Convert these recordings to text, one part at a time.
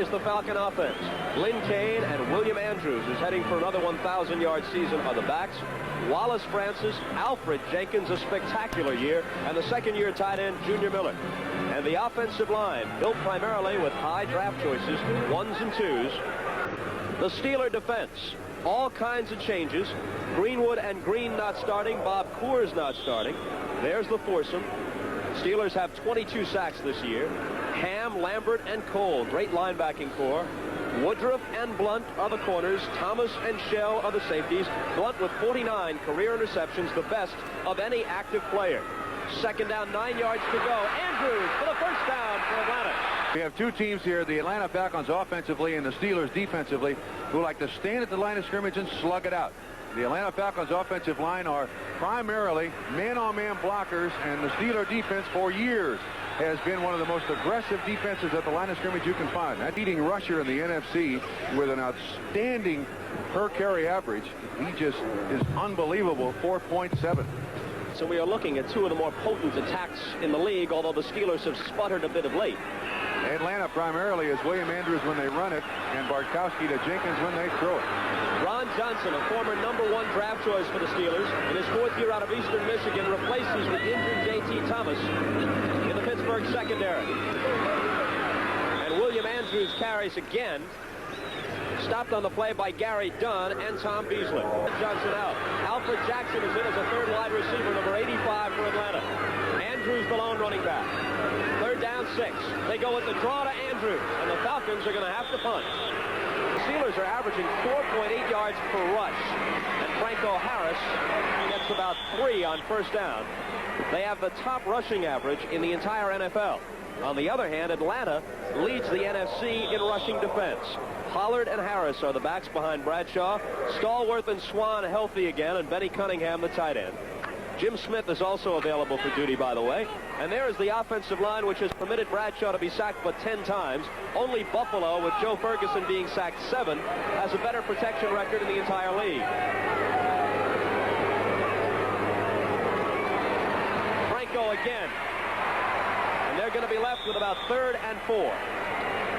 is the Falcon offense. Lynn Kane and William Andrews, who's heading for another 1,000-yard season, are the backs. Wallace Francis, Alfred Jenkins, a spectacular year, and the second-year tight end, Junior Miller. And the offensive line, built primarily with high draft choices, 1s and 2s. The Steeler defense, all kinds of changes. Greenwood and Green not starting. Bob Coors not starting. There's the foursome. Steelers have 22 sacks this year. Ham, Lambert, and Cole, great linebacking core. Woodruff and Blunt are the corners. Thomas and Shell are the safeties. Blunt with 49 career interceptions, the best of any active player. Second down, 9 yards to go. Andrews for the first down for Atlanta. We have two teams here, the Atlanta Falcons offensively and the Steelers defensively, who like to stand at the line of scrimmage and slug it out. The Atlanta Falcons offensive line are primarily man-on-man blockers, and the Steeler defense for years has been one of the most aggressive defenses at the line of scrimmage you can find. That leading rusher in the NFC with an outstanding per-carry average. He just is unbelievable, 4.7. So we are looking at two of the more potent attacks in the league, although the Steelers have sputtered a bit of late. Atlanta primarily is William Andrews when they run it, and Bartkowski to Jenkins when they throw it. Ron Johnson, a former #1 draft choice for the Steelers, in his 4th year out of Eastern Michigan, replaces the injured J.T. Thomas in the Pittsburgh secondary. And William Andrews carries again. Stopped on the play by Gary Dunn and Tom Beasley. Johnson out. Alfred Jackson is in as a third wide receiver, number 85 for Atlanta. Andrews the lone running back. Third down, 6. They go with the draw to Andrews, and the Falcons are going to have to punt. The Steelers are averaging 4.8 yards per rush, and Franco Harris gets about 3 on first down. They have the top rushing average in the entire NFL. On the other hand, Atlanta leads the NFC in rushing defense. Pollard and Harris are the backs behind Bradshaw. Stallworth and Swan healthy again, and Benny Cunningham the tight end. Jim Smith is also available for duty, by the way. And there is the offensive line, which has permitted Bradshaw to be sacked but 10 times. Only Buffalo, with Joe Ferguson being sacked 7, has a better protection record in the entire league. Franco again. And they're going to be left with about 3rd and 4.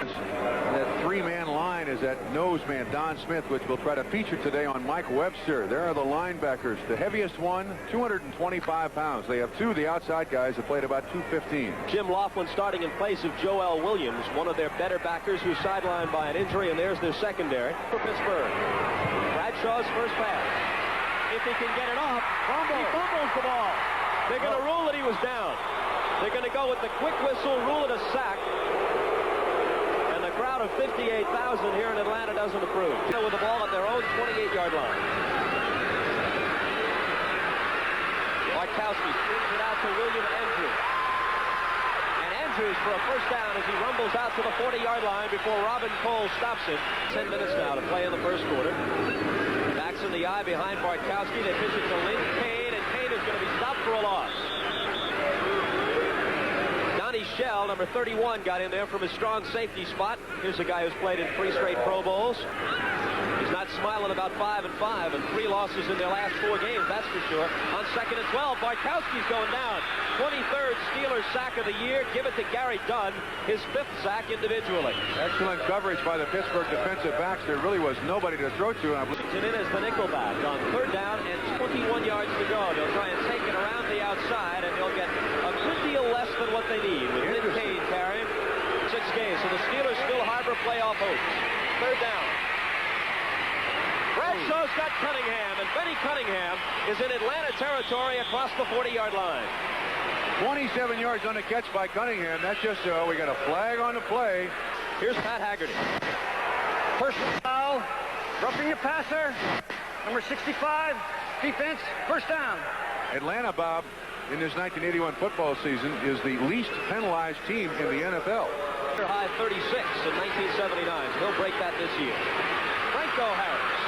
That 3-man line is that nose man, Don Smith, which we'll try to feature today on Mike Webster. There are the linebackers. The heaviest one, 225 pounds. They have 2 of the outside guys that played about 215. Jim Laughlin starting in place of Joel Williams, one of their better backers who's sidelined by an injury, and there's their secondary for Pittsburgh. Bradshaw's first pass. If he can get it off, he fumbles the ball. They're going to rule that he was down. They're going to go with the quick whistle, rule it a sack. And the crowd of 58,000 here in Atlanta doesn't approve. With the ball at their own 28-yard line. Bartkowski springs it out to William Andrews. And Andrews for a first down as he rumbles out to the 40-yard line before Robin Cole stops him. 10 minutes now to play in the first quarter. Backs in the eye behind Bartkowski. They pitch it to Lynn Kane, and Kane is going to be stopped for a loss. Shell, number 31, got in there from his strong safety spot. Here's a guy who's played in 3 straight Pro Bowls. He's not smiling about 5-5 and 3 losses in their last 4 games, that's for sure. On 2nd and 12, Bartkowski's going down. 23rd Steelers sack of the year. Give it to Gary Dunn, his 5th sack individually. Excellent coverage by the Pittsburgh defensive backs. There really was nobody to throw to. And in as the nickelback on 3rd down and 21 yards to go. They'll try and take it around the outside, and they'll get a good deal less than what they need with Lynn Kane carrying 6 games. So the Steelers still harbor playoff hopes. 3rd down. Bradshaw's got Cunningham, and Benny Cunningham is in Atlanta territory across the 40-yard line. 27 yards on the catch by Cunningham. That's just we got a flag on the play. Here's Pat Haggerty. First foul, roughing the passer, number 65, defense, first down. Atlanta, Bob, in this 1981 football season, is the least penalized team in the NFL. High 36 in 1979. So he'll break that this year. Franco Harris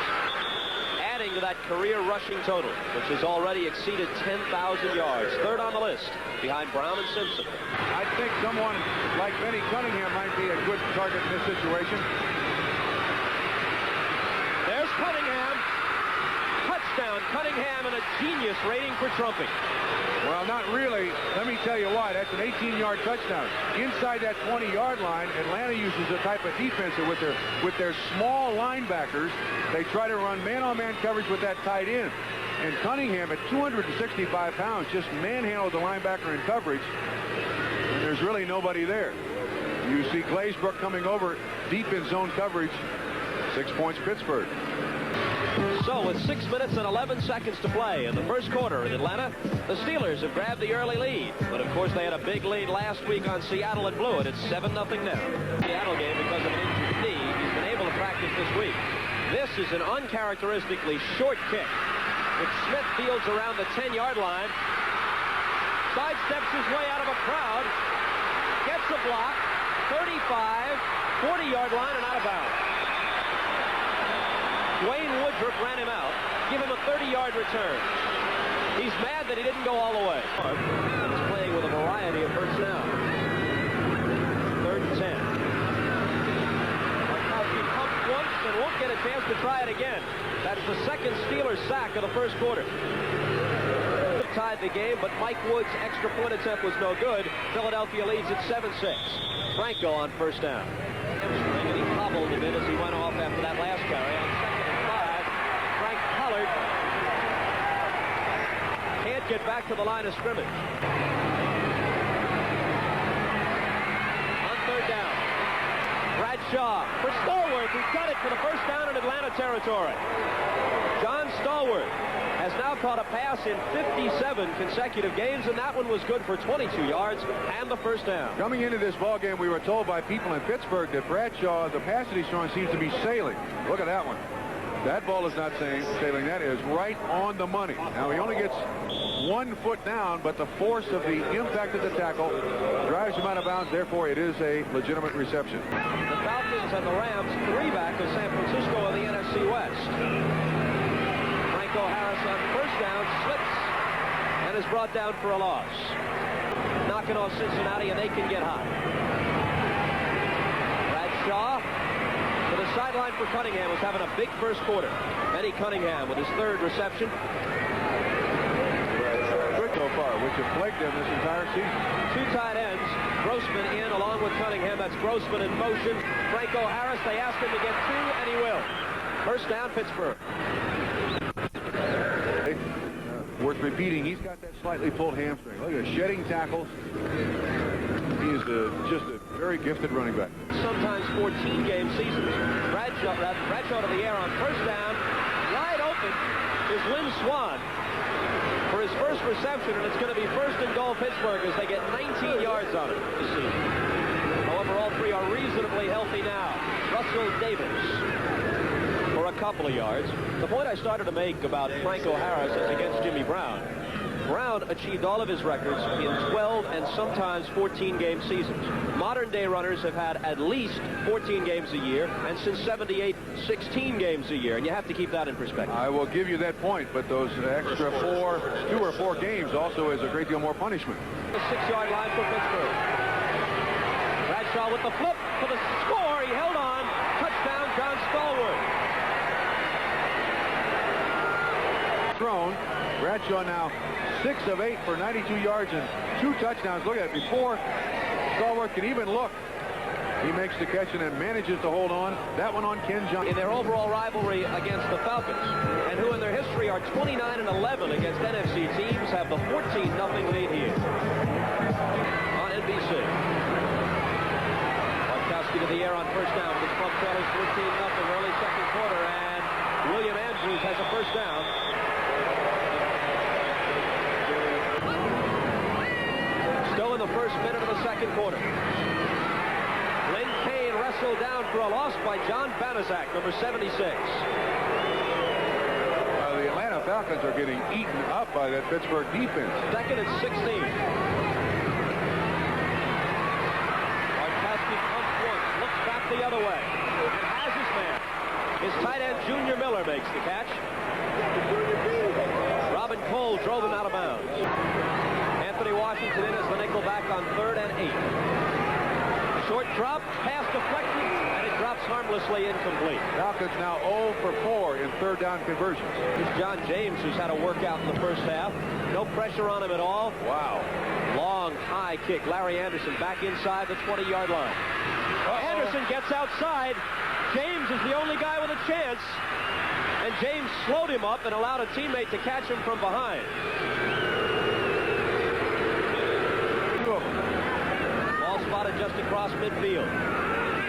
adding to that career rushing total, which has already exceeded 10,000 yards. 3rd on the list, behind Brown and Simpson. I think someone like Benny Cunningham might be a good target in this situation. There's Cunningham. Touchdown, Cunningham, and a genius rating for trumping. Well, not really. Let me tell you why. That's an 18-yard touchdown. Inside that 20-yard line, Atlanta uses a type of defense that with their small linebackers, they try to run man-on-man coverage with that tight end. And Cunningham, at 265 pounds, just manhandled the linebacker in coverage. And there's really nobody there. You see Glazebrook coming over deep in zone coverage. 6 points, Pittsburgh. So with 6 minutes and 11 seconds to play in the first quarter in Atlanta, the Steelers have grabbed the early lead. But of course they had a big lead last week on Seattle and blew it. It's 7-0 now. Seattle game because of an injured knee. He's been able to practice this week. This is an uncharacteristically short kick, which Smith fields around the 10-yard line. Sidesteps his way out of a crowd. Gets a block. 35, 40-yard line and out of bounds. Dwayne Woodruff ran him out. Give him a 30-yard return. He's mad that he didn't go all the way. He's playing with a variety of first down. 3rd and 10. Bartkowski pumped once and won't get a chance to try it again. That's the second Steelers sack of the first quarter. Tied the game, but Mike Wood's extra point attempt was no good. Philadelphia leads at 7-6. Franco on first down. And he hobbled a bit as he went off after that last carry. On 2nd and 5, Frank Pollard can't get back to the line of scrimmage. On 3rd down, Bradshaw for Stallworth, who got it for the first down in Atlanta territory. John Stallworth has now caught a pass in 57 consecutive games, and that one was good for 22 yards and the first down. Coming into this ball game, we were told by people in Pittsburgh that Bradshaw, the pass that he's throwing, seems to be sailing. Look at that one. That ball is not sailing. That is right on the money. Now, he only gets 1 foot down, but the force of the impact of the tackle drives him out of bounds. Therefore, it is a legitimate reception. The Falcons and the Rams 3 back of San Francisco in the NFC West. Harris on first down slips and is brought down for a loss. Knocking off Cincinnati, and they can get hot. Bradshaw to the sideline for Cunningham, was having a big first quarter. Eddie Cunningham with his 3rd reception. Good so far, which have plagued them this entire season. 2 tight ends. Grossman in along with Cunningham. That's Grossman in motion. Franco Harris, they asked him to get 2, and he will. First down, Pittsburgh. Worth repeating, he's got that slightly pulled hamstring. Look at shedding tackles. He is just a very gifted running back. Sometimes 14-game seasons. Bradshaw to the air on first down. Wide open is Lynn Swann for his first reception, and it's going to be 1st and goal Pittsburgh as they get 19 yards on it this season. However, all 3 are reasonably healthy now. Russell Davis for a couple of yards. The point I started to make about Franco Harris is against Jimmy Brown. Brown achieved all of his records in 12 and sometimes 14-game seasons. Modern-day runners have had at least 14 games a year, and since 78, 16 games a year, and you have to keep that in perspective. I will give you that point, but those extra 2 or 4 games also is a great deal more punishment. The 6-yard line for Pittsburgh. Bradshaw with the flip for the score. He held on. Touchdown, John Stallworth. Thrown. Bradshaw now 6 of 8 for 92 yards and 2 touchdowns. Look at it. Before Stallworth can even look, he makes the catch and then manages to hold on. That one on Ken Johnson. In their overall rivalry against the Falcons, and who in their history are 29-11 against NFC teams, have the 14-0 lead here on NBC. Bartkowski to the air on first down with Plum trailers 14-0 early second quarter, and William Andrews has a first down. Still in the first minute of the second quarter. Lynn Kane wrestled down for a loss by John Banaszak, number 76. The Atlanta Falcons are getting eaten up by that Pittsburgh defense. 2nd and 16. Bartkowski pumps once, looks back the other way, and has his man. His tight end, Junior Miller, makes the catch. Robin Cole drove him out of bounds. Anthony Washington in as the nickel back on 3rd and 8. Short drop, pass deflected, and it drops harmlessly incomplete. Falcons now 0 for 4 in third down conversions. Here's John James, who's had a workout in the first half. No pressure on him at all. Wow. Long, high kick. Larry Anderson back inside the 20-yard line. Anderson gets outside. James is the only guy with a chance. And James slowed him up and allowed a teammate to catch him from behind. Ball spotted just across midfield.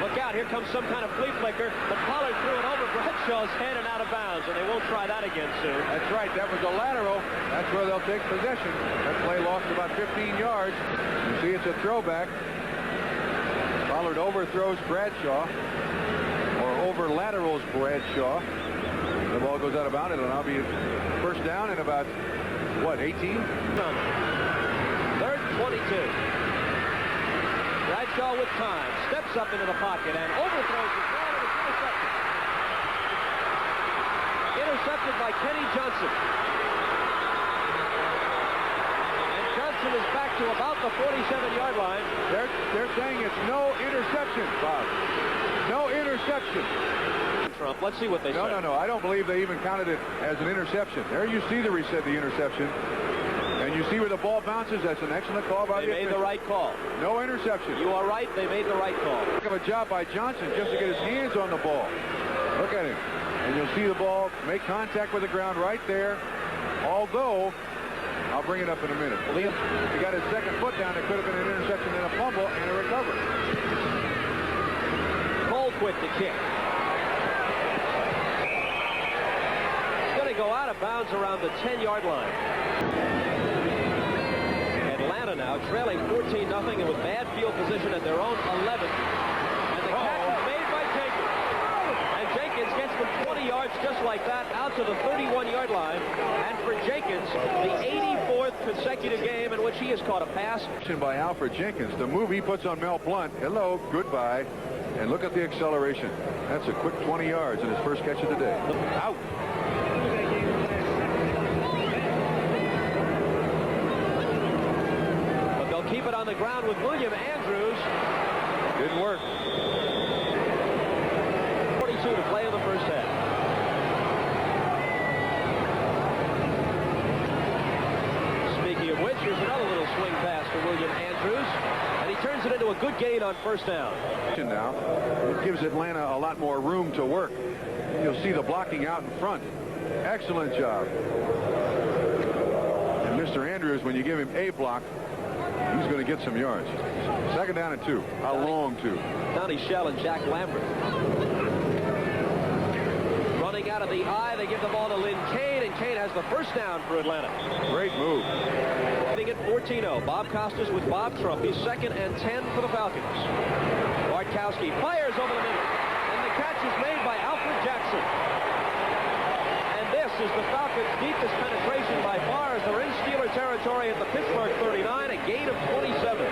Look out, here comes some kind of flea flicker, but Pollard threw it over Bradshaw's head and out of bounds, and they won't try that again soon. That's right, that was a lateral. That's where they'll take possession. That play lost about 15 yards. You see it's a throwback. Pollard overthrows Bradshaw, or over laterals Bradshaw. The ball goes out of bounds, and it'll now be first down in about, what, 18? Third 22. Bradshaw with time, steps up into the pocket and overthrows the ball, and it's intercepted. Intercepted by Kenny Johnson. And Johnson is back to about the 47-yard line. They're saying it's no interception, Bob. No interception. Trump. Let's see what they say. No. I don't believe they even counted it as an interception. There you see the interception. And you see where the ball bounces. That's an excellent call by the official. They made the right call. No interception. You are right. They made the right call. Look of a job by Johnson just to get his hands on the ball. Look at him. And you'll see the ball make contact with the ground right there. Although, I'll bring it up in a minute. He got his second foot down. It could have been an interception and a fumble and a recovery. Colquitt to kick. Go out of bounds around the 10-yard line. Atlanta now trailing 14-0 and with bad field position at their own 11. And the catch is made by Jenkins. And Jenkins gets them 20 yards just like that out to the 31-yard line. And for Jenkins, the 84th consecutive game in which he has caught a pass. By Alfred Jenkins, the move he puts on Mel Blount. Hello, goodbye. And look at the acceleration. That's a quick 20 yards in his first catch of the day. Out. Keep it on the ground with William Andrews. Didn't work. 42 to play in the first half. Speaking of which, here's another little swing pass to William Andrews. And he turns it into a good gain on first down. Now, it gives Atlanta a lot more room to work. You'll see the blocking out in front. Excellent job. And Mr. Andrews, when you give him a block, he's going to get some yards. Second down and 2. A long 2. Donnie Shell and Jack Lambert. Running out of the eye, they give the ball to Lynn Kane, and Kane has the first down for Atlanta. Great move. Hitting at 14-0. Bob Costas with Bob Trump. He's 2nd and 10 for the Falcons. Bartkowski fires over the middle, and the catch is made by Alfred Jackson. And this is the Falcons' deepest penetration by far as they're in Steeler territory at the Pittsburgh 39, a gain of 27.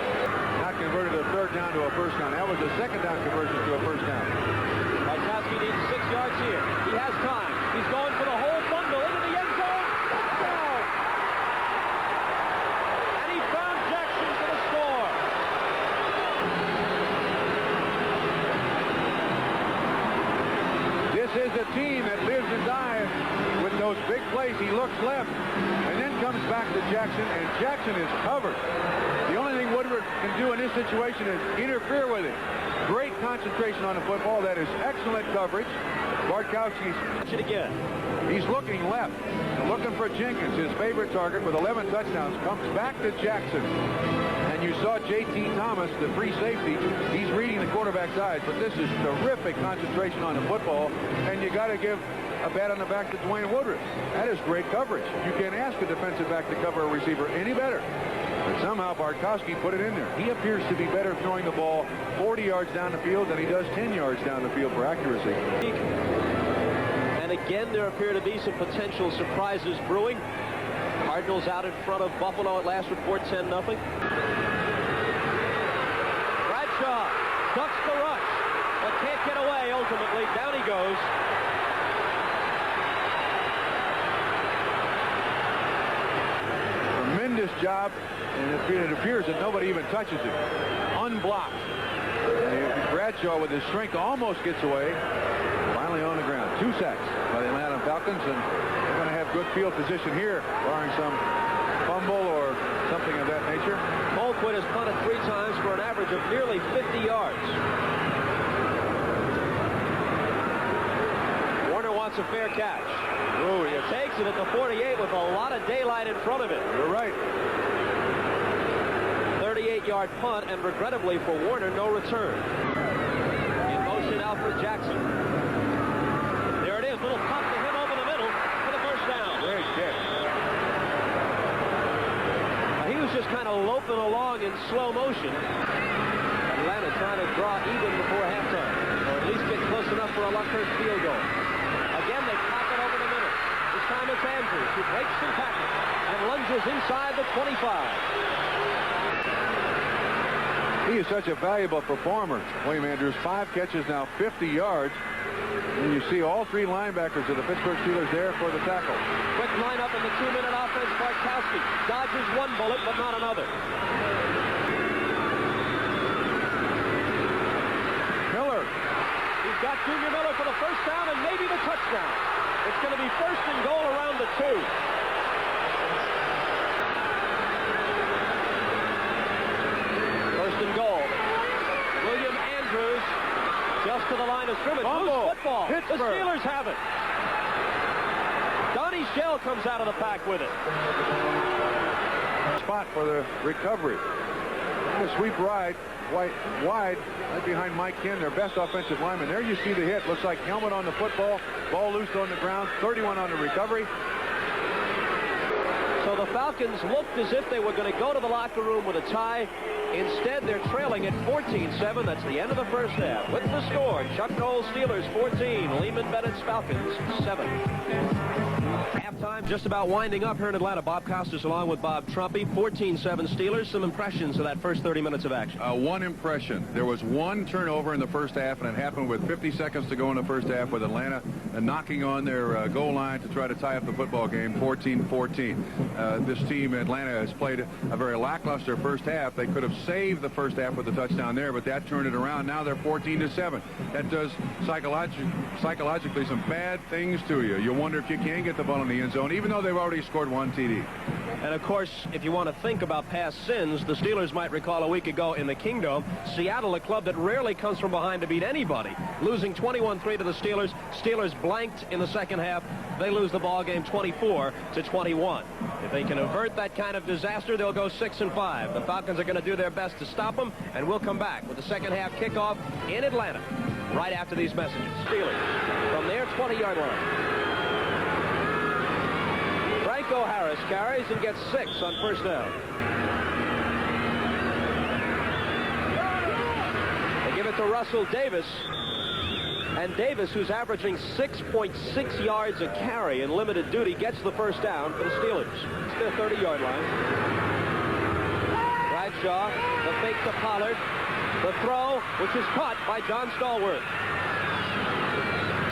Not converted a third down to a first down. That was a second down conversion to a first down. Bartkowski needs 6 yards here. He has time. He's going for the whole bundle into the end zone. Touchdown! And he found Jackson for the score. This is a team that lives and dies with those big plays. He looks left and then comes back to Jackson, and Jackson is covered. The only thing Woodward can do in this situation is interfere with it. Great concentration on the football. That is excellent coverage. Bartkowski's Watch it again. He's looking left, looking for Jenkins, his favorite target with 11 touchdowns. Comes back to Jackson. And you saw J.T. Thomas, the free safety. He's reading the quarterback's eyes, but this is terrific concentration on the football, and you got to give a bat on the back to Dwayne Woodruff. That is great coverage. You can't ask a defensive back to cover a receiver any better. But somehow Bartkowski put it in there. He appears to be better throwing the ball 40 yards down the field than he does 10 yards down the field for accuracy. And again, there appear to be some potential surprises brewing. Cardinals out in front of Buffalo at last report 10-0. Bradshaw ducks the rush, but can't get away ultimately. Down he goes. Tremendous job, and it appears that nobody even touches him. Unblocked. And Bradshaw with his strength almost gets away. Finally on the ground. 2 sacks by the Atlanta Falcons, and they're going to have good field position here, barring some fumble or something of that nature. Colquitt has punted 3 times for an average of nearly 50 yards. Warner wants a fair catch. Oh, He takes it at the 48 with a lot of daylight in front of it. You're right. 38-yard punt, and regrettably for Warner, no return. In motion, Alfred Jackson. There it is, little pump to him over the middle for the first down. Great kick. He was just kind of loping along in slow motion. Atlanta trying to draw even before halftime, or at least get close enough for a Luckhurst field goal. Again, they pop it over the middle. This time it's Andrews, who breaks through tackle and lunges inside the 25. He is such a valuable performer, William Andrews. 5 catches, now 50 yards. And you see all 3 linebackers of the Pittsburgh Steelers there for the tackle. Quick lineup in the 2-minute offense. Bartkowski dodges one bullet, but not another. Miller. He's got Junior Miller for the first down and maybe the touchdown. It's going to be first and goal around the 2. First and goal. William Andrews just to the line of scrimmage. Loose football. Pittsburgh. The Steelers have it. Donnie Shell comes out of the pack with it. Spot for the recovery. The sweep wide right behind Mike Ken, their best offensive lineman. There you see the hit. Looks like helmet on the football, ball loose on the ground, 31 on the recovery. So the Falcons looked as if they were going to go to the locker room with a tie. Instead, they're trailing at 14-7. That's the end of the first half. With the score, Chuck Noll Steelers 14, Lehman Bennett's Falcons 7. Halftime just about winding up here in Atlanta. Bob Costas along with Bob Trumpy. 14-7 Steelers. Some impressions of that first 30 minutes of action. One impression. There was one turnover in the first half, and it happened with 50 seconds to go in the first half with Atlanta knocking on their goal line to try to tie up the football game, 14-14. This team, Atlanta, has played a very lackluster first half. They could have saved the first half with a touchdown there, but that turned it around. Now they're 14-7. That does psychologically some bad things to you. You wonder if you can get the ball in the end zone, even though they've already scored 1 TD. And, of course, if you want to think about past sins, the Steelers might recall a week ago in the Kingdome, Seattle, a club that rarely comes from behind to beat anybody, losing 21-3 to the Steelers. Steelers blanked in the second half. They lose the ball game 24-21. If they can avert that kind of disaster, they'll go 6-5. The Falcons are going to do their best to stop them, and we'll come back with the second half kickoff in Atlanta right after these messages. Steelers from their 20-yard line. Franco Harris carries and gets 6 on first down. They give it to Russell Davis. And Davis, who's averaging 6.6 yards a carry in limited duty, gets the first down for the Steelers. It's their 30-yard line. Bradshaw, the fake to Pollard. The throw, which is caught by John Stallworth.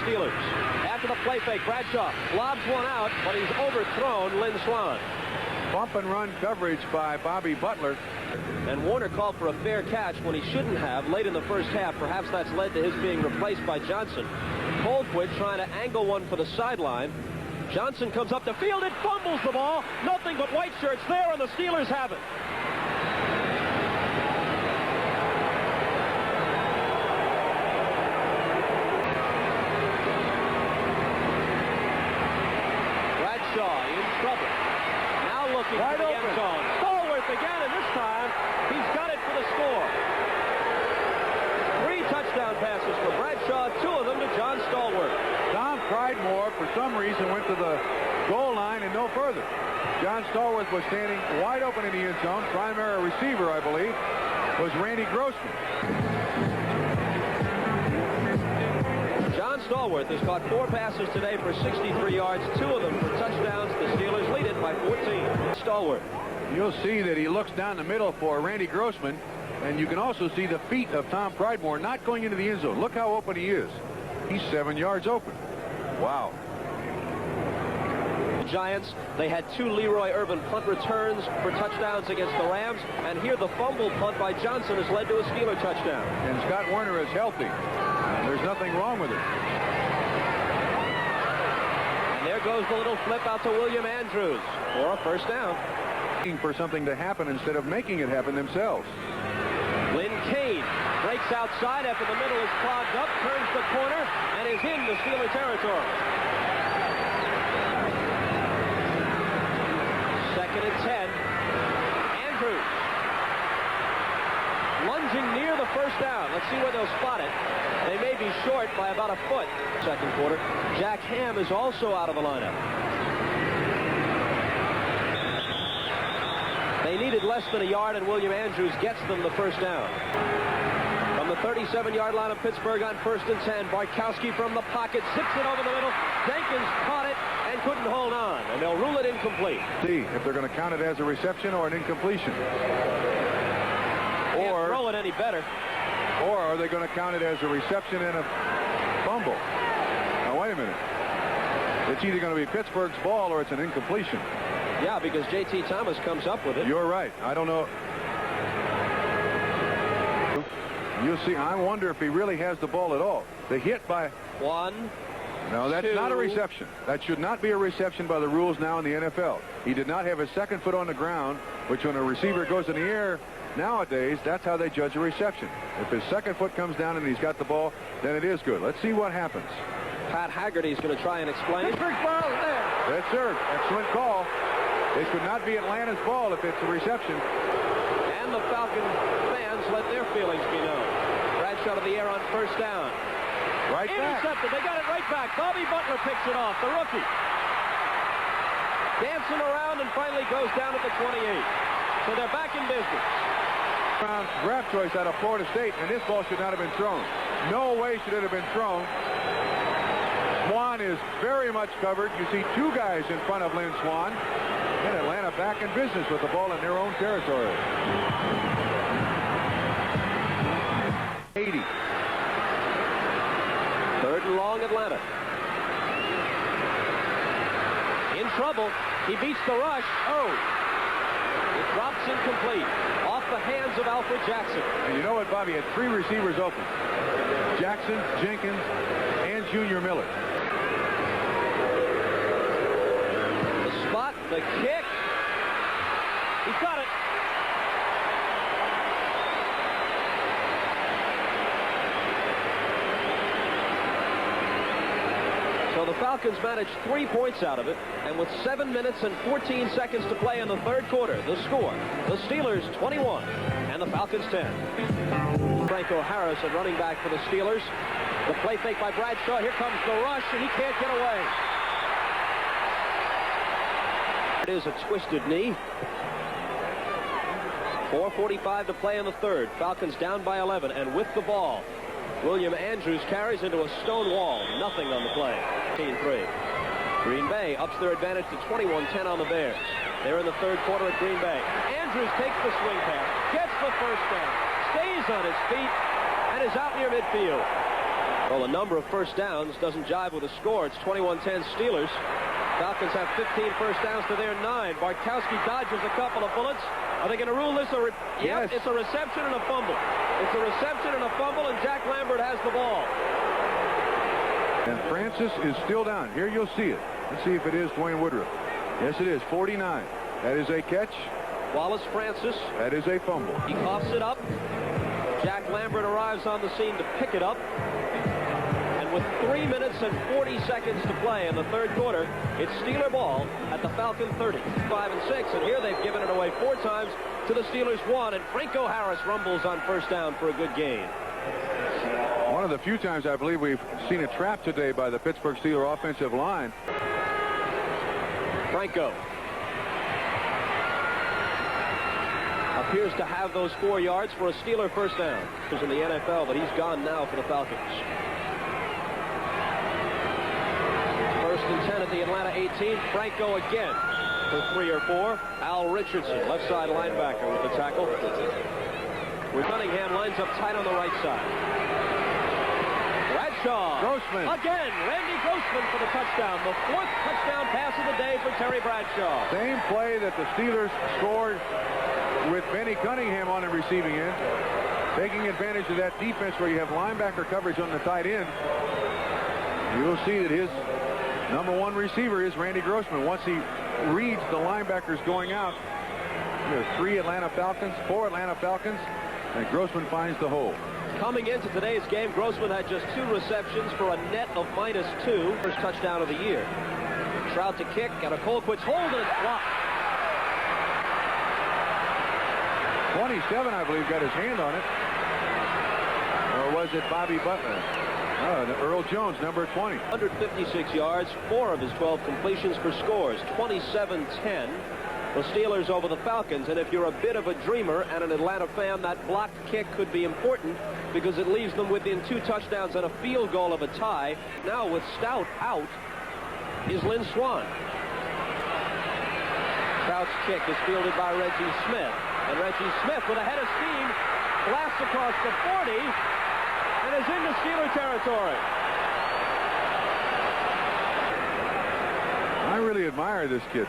Steelers. After the play fake, Bradshaw lobs one out, but he's overthrown Lynn Swan. Bump and run coverage by Bobby Butler. And Warner called for a fair catch when he shouldn't have late in the first half. Perhaps that's led to his being replaced by Johnson. Colquitt trying to angle one for the sideline. Johnson comes up the field and fumbles the ball. Nothing but white shirts there, and the Steelers have it. Wide open. End zone. Stallworth again, and this time he's got it for the score. 3 touchdown passes for Bradshaw, 2 of them to John Stallworth. Tom Pridemore, for some reason, went to the goal line and no further. John Stallworth was standing wide open in the end zone. Primary receiver, I believe, was Randy Grossman. John Stallworth has caught 4 passes today for 63 yards, 2 of them for touchdowns. The Steelers lead it by 14. Stallworth. You'll see that he looks down the middle for Randy Grossman, and you can also see the feet of Tom Pridemore not going into the end zone. Look how open he is. He's 7 yards open. Wow. Giants. They had 2 Leroy Urban punt returns for touchdowns against the Rams. And here the fumble punt by Johnson has led to a Steeler touchdown. And Scott Werner is healthy. There's nothing wrong with it. And there goes the little flip out to William Andrews for a first down. For something to happen instead of making it happen themselves. Lynn Kane breaks outside after the middle is clogged up, turns the corner, and is in the Steeler territory. 2nd and 10. Andrews lunging near the first down. Let's see where they'll spot it. They may be short by about a foot. 2nd quarter. Jack Ham is also out of the lineup. They needed less than a yard, and William Andrews gets them the first down. From the 37-yard line of Pittsburgh on 1st and 10, Bartkowski from the pocket zips it over the middle. Jenkins caught it and couldn't hold on, and they'll rule it incomplete. See if they're going to count it as a reception or an incompletion. Can't throw it any better. Or are they going to count it as a reception and a fumble? Now, wait a minute. It's either going to be Pittsburgh's ball or it's an incompletion. Yeah, because J.T. Thomas comes up with it. You're right. I don't know. You'll see. I wonder if he really has the ball at all. The hit by... 1. No, that's 2. not a reception. That should not be a reception by the rules now in the NFL. He did not have his 2nd foot on the ground, which when a receiver goes in the air, nowadays, that's how they judge a reception. If his 2nd foot comes down and he's got the ball, then it is good. Let's see what happens. Pat Haggerty's going to try and explain. Pittsburgh's ball is there. Yes, sir. Excellent call. It could not be Atlanta's ball if it's a reception. And the Falcon fans let their feelings be known. Bradshaw to the air on first down. Right back. Intercepted. They got it right back. Bobby Butler picks it off, the rookie. Dancing around and finally goes down at the 28. So they're back in business. Draft choice out of Florida State, and this ball should not have been thrown. No way should it have been thrown. Swan is very much covered. You see 2 guys in front of Lynn Swan. And Atlanta back in business with the ball in their own territory. 80. 3rd and long, Atlanta. In trouble. He beats the rush. Oh. It drops incomplete. Off the hands of Alfred Jackson. And you know what, Bobby? He had 3 receivers open. Jackson, Jenkins, and Junior Miller. The kick. He's got it. So the Falcons managed 3 points out of it, and with 7 minutes and 14 seconds to play in the 3rd quarter, the score, the Steelers 21 and the Falcons 10. Franco Harris, a running back for the Steelers. The play fake by Bradshaw. Here comes the rush, and he can't get away. It is a twisted knee. 4:45 to play in the 3rd. Falcons down by 11, and with the ball, William Andrews carries into a stone wall. Nothing on the play. 15-3. Green Bay ups their advantage to 21-10 on the Bears. They're in the 3rd quarter at Green Bay. Andrews takes the swing pass, gets the first down, stays on his feet, and is out near midfield. Well, the number of first downs doesn't jive with the score. It's 21-10 Steelers. Falcons have 15 first downs to their 9. Bartkowski dodges a couple of bullets. Are they going to rule this a... Yes. Yep, it's a reception and a fumble. It's a reception and a fumble, and Jack Lambert has the ball. And Francis is still down. Here you'll see it. Let's see if it is Dwayne Woodruff. Yes, it is. 49. That is a catch. Wallace Francis. That is a fumble. He coughs it up. Jack Lambert arrives on the scene to pick it up. And with 3 minutes and 40 seconds to play in the 3rd quarter, it's Steeler ball at the Falcon 30. 5-6, and here they've given it away 4 times to the Steelers 1, and Franco Harris rumbles on first down for a good gain. One of the few times I believe we've seen a trap today by the Pittsburgh Steelers offensive line. Franco appears to have those 4 yards for a Steeler first down. He's in the NFL, but he's gone now for the Falcons. 1st and 10 at the Atlanta 18. Franco again for 3 or 4. Al Richardson, left side linebacker, with the tackle. Cunningham lines up tight on the right side. Bradshaw Grossman. Again, Randy Grossman for the touchdown. The 4th touchdown pass of the day for Terry Bradshaw. Same play that the Steelers scored with Benny Cunningham on the receiving end. Taking advantage of that defense where you have linebacker coverage on the tight end. You'll see that his #1 receiver is Randy Grossman. Once he reads the linebackers going out, there are 4 Atlanta Falcons, and Grossman finds the hole. Coming into today's game, Grossman had just 2 receptions for a net of -2. First touchdown of the year. Trout to kick, got a Colquitt's hold, and it's blocked. 27, I believe, got his hand on it. Or was it Bobby Butler? Oh, Earl Jones, number 20. 156 yards, 4 of his 12 completions for scores. 27-10. The Steelers over the Falcons. And if you're a bit of a dreamer and an Atlanta fan, that blocked kick could be important because it leaves them within 2 touchdowns and a field goal of a tie. Now with Stout out is Lynn Swann. Stout's kick is fielded by Reggie Smith. And Reggie Smith with a head of steam blasts across the 40 and is into Steeler territory. I really admire this kid.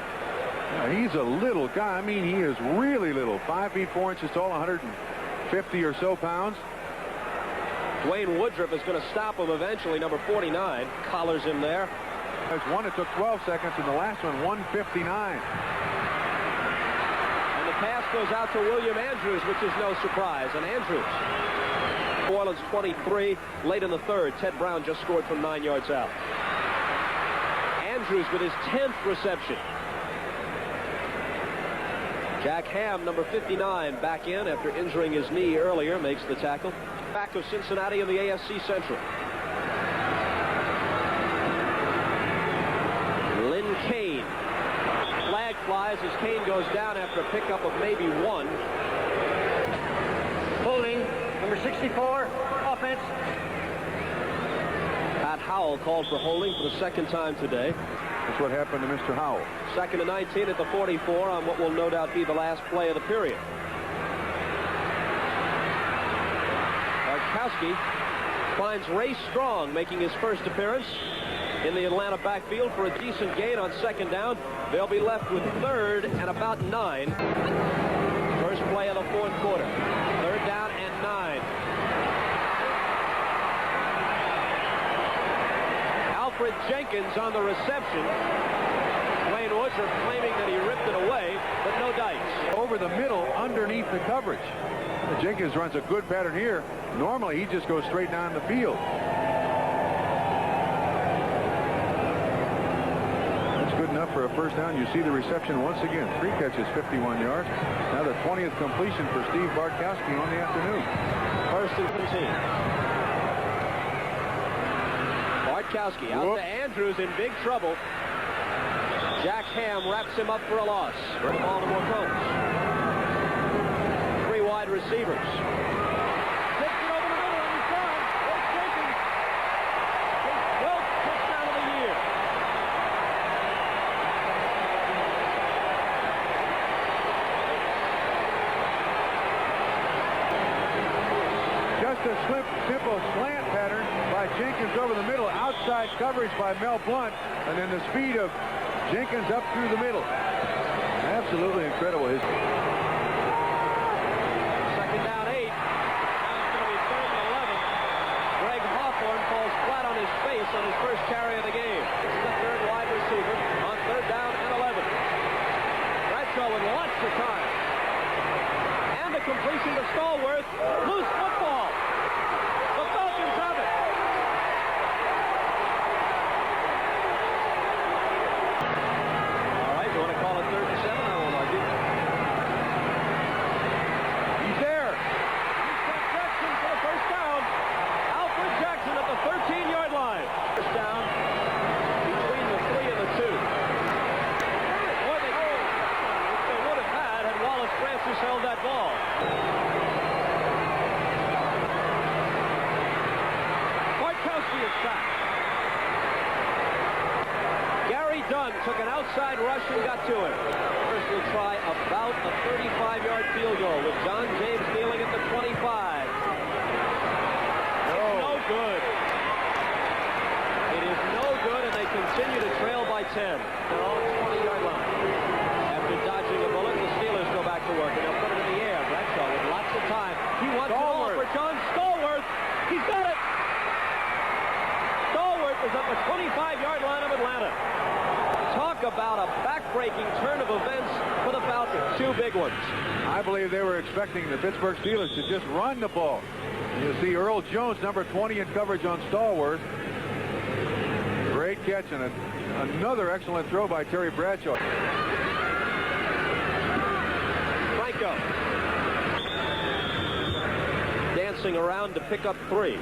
He's a little guy. I mean, he is really little. 5 feet 4 inches tall, 150 or so pounds. Dwayne Woodruff is going to stop him eventually. Number 49 collars him there. There's one that took 12 seconds, and the last one, 1:59. And the pass goes out to William Andrews, which is no surprise. And Andrews, New Orleans 23, late in the 3rd. Ted Brown just scored from 9 yards out. Andrews with his 10th reception. Jack Ham, number 59, back in after injuring his knee earlier, makes the tackle. Back of Cincinnati in the AFC Central. Lynn Kane. Flag flies as Kane goes down after a pickup of maybe 1. Holding, number 64, offense. Pat Howell called for holding for the 2nd time today. That's what happened to Mr. Howell. 2nd and 19 at the 44 on what will no doubt be the last play of the period. Bartkowski finds Ray Strong making his first appearance in the Atlanta backfield for a decent gain on 2nd down. They'll be left with 3rd and about 9. First play of the 4th quarter. 3rd down and 9. Alfred Jenkins on the reception. Dwayne Woodruff claiming that he ripped it away, but no dice. Over the middle, underneath the coverage. Jenkins runs a good pattern here. Normally, he just goes straight down the field. That's good enough for a first down. You see the reception once again. 3 catches, 51 yards. Now the 20th completion for Steve Bartkowski on the afternoon. 1st and 15. Bartkowski out to Andrews in big trouble. Jack Ham wraps him up for a loss. Baltimore Colts. 3 wide receivers. Takes it over the middle and he's down. There's Jenkins. His 12th touchdown of the year. Just a simple slant pattern by Jenkins over the middle. Outside coverage by Mel Blount. And then the speed of Jenkins up through the middle. Absolutely incredible. 2nd down 8. Now it's going to be 3rd and 11. Greg Hawthorne falls flat on his face on his first carry of the game. This is the 3rd wide receiver on 3rd down and 11. Bradshaw with lots of time. And the completion to Stallworth. Loose football. The Falcons have it. All right, you want to call it 3rd and 7? I won't argue. He's there. He's got Jackson for the first down. Alfred Jackson at the 13-yard line. First down between the 3 and the 2. Boy, they go. Which they would have had Wallace Francis held that ball. Bartkowski is back. Gary Dunn took an outside rush and got to him. First will try about a 35-yard field goal with John James kneeling at the 25. No good. 10. They're all 20-yard line. After dodging a bullet, the Steelers go back to work, and they'll put it in the air. Bradshaw with lots of time. He wants it all for John Stallworth. He's got it. Stallworth is at the 25-yard line of Atlanta. Talk about a back-breaking turn of events for the Falcons. Two big ones. I believe they were expecting the Pittsburgh Steelers to just run the ball. You see Earl Jones, number 20 in coverage on Stallworth. Great catch and another excellent throw by Terry Bradshaw. Franco dancing around to pick up 3.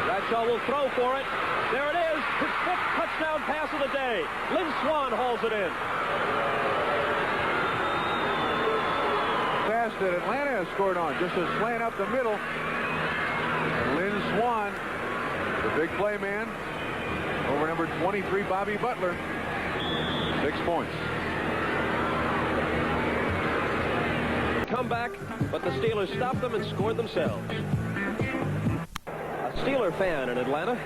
Bradshaw will throw for it. There it is. His 5th touchdown pass of the day. Lynn Swann hauls it in. Pass that Atlanta has scored on. Just a slant up the middle. And Lynn Swann, the big play man, over number 23, Bobby Butler. 6 points. Comeback, but the Steelers stopped them and scored themselves. A Steeler fan in Atlanta.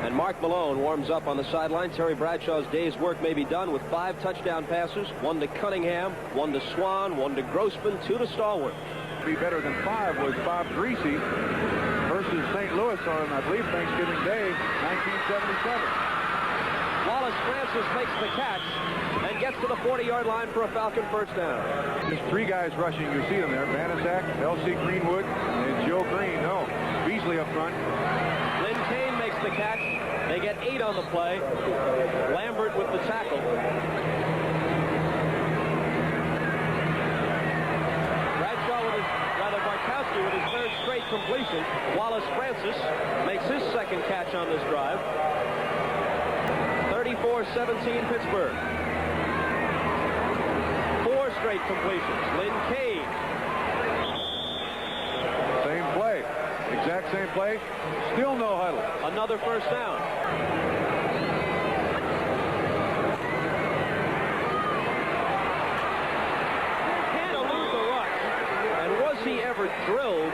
And Mark Malone warms up on the sideline. Terry Bradshaw's day's work may be done with 5 touchdown passes. 1 to Cunningham, 1 to Swann, 1 to Grossman, 2 to Stallworth. Be better than 5 was Bob Greasy versus St. Louis on, I believe, Thanksgiving Day, 1977. Wallace Francis makes the catch and gets to the 40-yard line for a Falcon first down. There's 3 guys rushing. You see them there. Manasak, L.C. Greenwood, and Joe Green. No, Beasley up front. Lynn Kane makes the catch. They get 8 on the play. Lambert with the tackle. Bartkowski with his 3rd straight completion. Wallace Francis makes his 2nd catch on this drive. 34-17 Pittsburgh. 4 straight completions. Lynn Kane. Same play. Exact same play. Still no huddle. Another first down. Can't elude the rush. And was he ever drilled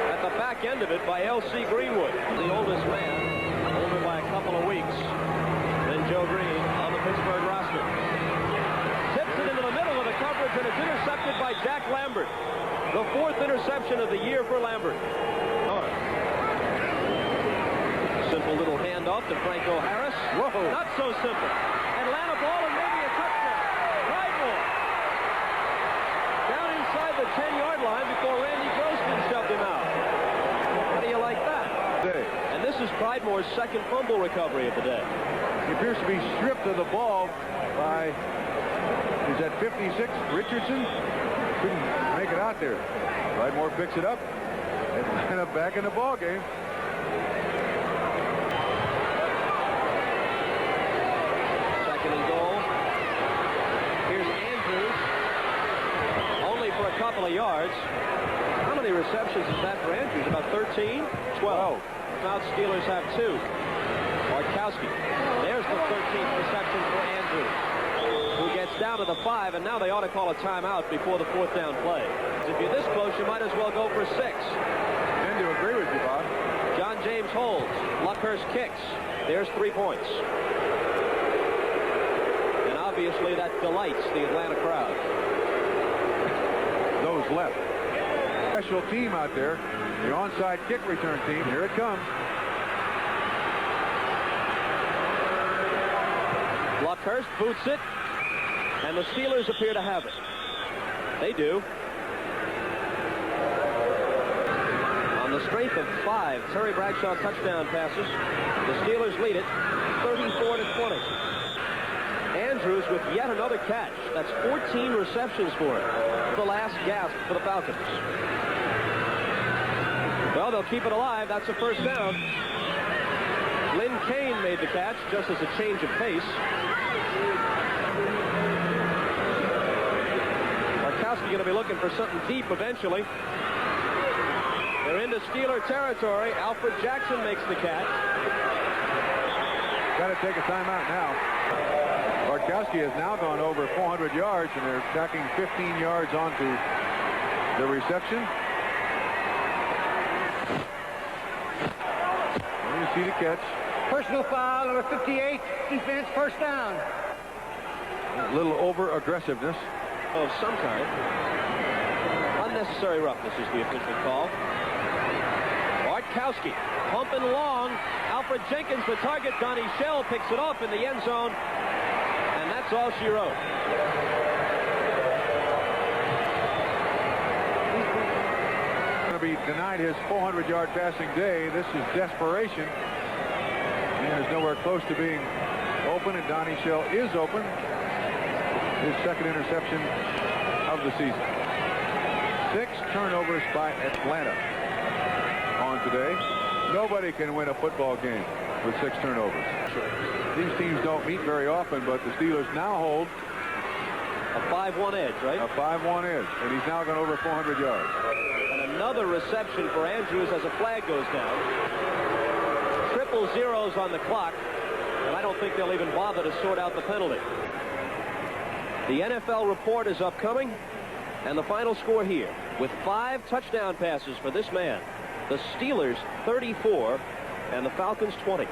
at the back end of it by L.C. Greenwood? The oldest man, older by a couple of weeks than Joe Green on the Pittsburgh roster. Tips it into the middle of the coverage, and it's intercepted by Jack Lambert. The 4th interception of the year for Lambert. Simple little handoff to Franco Harris. Whoa. Not so simple. Atlanta ball and maybe a touchdown. Bradshaw down inside the 10-yard line before Randy Grossman shoved him out. How do you like that? And this is Pridemore's 2nd fumble recovery of the day. He appears to be stripped of the ball by, is that 56, Richardson? Couldn't make it out there. Pridemore picks it up. Atlanta back in the ball game. Couple of yards. How many receptions is that for Andrews? About 13? 12. Now the Steelers have 2. Bartkowski. There's the 13th reception for Andrews, who gets down to the 5, and now they ought to call a timeout before the 4th down play. If you're this close, you might as well go for 6. I tend to agree with you, Bob. John James holds. Luckhurst kicks. There's 3 points. And obviously that delights the Atlanta crowd. Those left. Special team out there. The onside kick return team. Here it comes. Luckhurst boots it, and the Steelers appear to have it. They do. On the strength of 5 Terry Bradshaw touchdown passes, the Steelers lead it 34-20. Andrews with yet another catch. That's 14 receptions for him. The last gasp for the Falcons. Well, they'll keep it alive. That's a first down. Lynn Kane made the catch just as a change of pace. Bartkowski going to be looking for something deep eventually. They're into Steeler territory. Alfred Jackson makes the catch. Got to take a timeout now. Bartkowski has now gone over 400 yards, and they're tacking 15 yards onto The reception. And you see the catch. Personal foul, number 58, defense, first down. A little over-aggressiveness. Of some kind. Unnecessary roughness is the official call. Bartkowski pumping long. Alfred Jenkins, the target. Donnie Shell picks it off in the end zone. And that's all she wrote. Going to be denied his 400-yard passing day. This is desperation. And is nowhere close to being open, and Donnie Shell is open. His second interception of the season. 6 turnovers by Atlanta on today. Nobody can win a football game with 6 turnovers. These teams don't meet very often, but the Steelers now hold a 5-1 edge, right? A 5-1 edge, and he's now gone over 400 yards. And another reception for Andrews as a flag goes down. Triple zeros on the clock, and I don't think they'll even bother to sort out the penalty. The NFL report is upcoming, and the final score here with 5 touchdown passes for this man. The Steelers 34 and the Falcons 20.